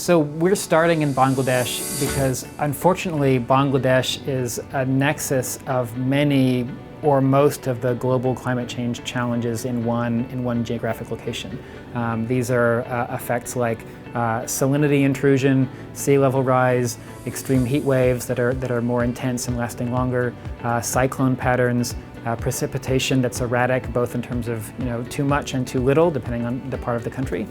So we're starting in Bangladesh because unfortunately Bangladesh is a nexus of many or most of the global climate change challenges in one geographic location. These are effects like salinity intrusion, sea level rise, extreme heat waves that are more intense and lasting longer, cyclone patterns, precipitation that's erratic, both in terms of too much and too little, depending on the part of the country.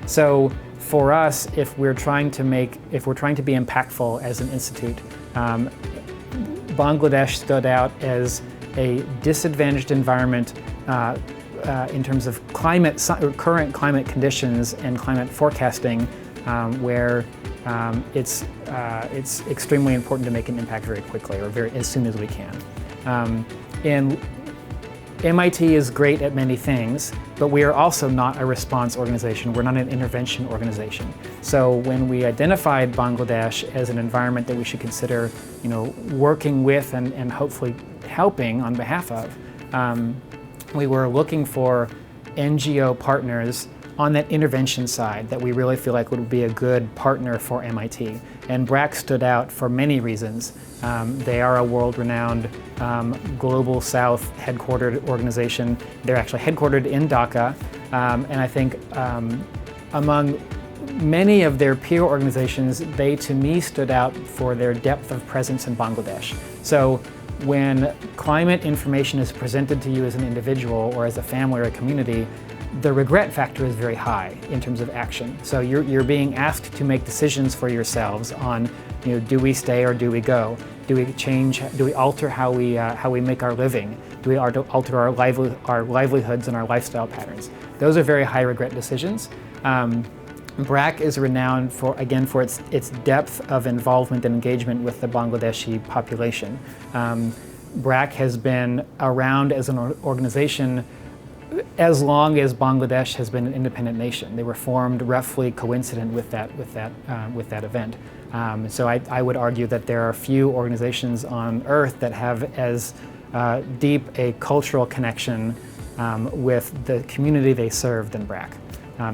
So for us, if we're trying to be impactful as an institute, Bangladesh stood out as a disadvantaged environment in terms of current climate conditions and climate forecasting, where it's extremely important to make an impact very quickly, or as soon as we can. And MIT is great at many things, but we are also not a response organization. We're not an intervention organization. So when we identified Bangladesh as an environment that we should consider, working with and hopefully helping on behalf of, we were looking for NGO partners on that intervention side that we really feel like would be a good partner for MIT. And BRAC stood out for many reasons. They are a world-renowned Global South headquartered organization. They're actually headquartered in Dhaka, and I think among many of their peer organizations, they to me stood out for their depth of presence in Bangladesh. So when climate information is presented to you as an individual or as a family or a community, the regret factor is very high in terms of action. So you're being asked to make decisions for yourselves on, do we stay or do we go? Do we change? Do we alter how we make our living? Do we alter our livelihoods and our lifestyle patterns? Those are very high regret decisions. BRAC is renowned for its depth of involvement and engagement with the Bangladeshi population. BRAC has been around as an organization as long as Bangladesh has been an independent nation. They were formed roughly coincident with that event. So I would argue that there are few organizations on Earth that have as deep a cultural connection with the community they serve than BRAC.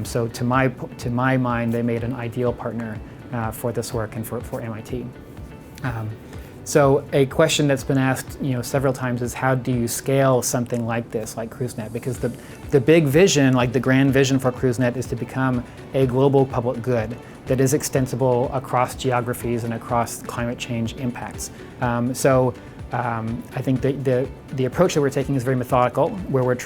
So to my mind, they made an ideal partner for this work and for MIT. So a question that's been asked, several times is how do you scale something like this, like CruiseNet? Because the big vision, like the grand vision for CruiseNet, is to become a global public good that is extensible across geographies and across climate change impacts. I think the approach that we're taking is very methodical, where we're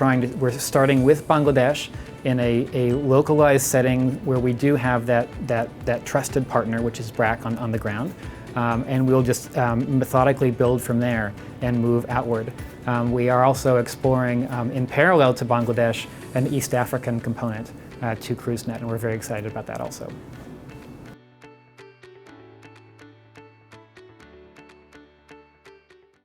starting with Bangladesh in a localized setting where we do have that trusted partner, which is BRAC on the ground. And we'll just methodically build from there and move outward. We are also exploring, in parallel to Bangladesh, an East African component to CruiseNet, and we're very excited about that also.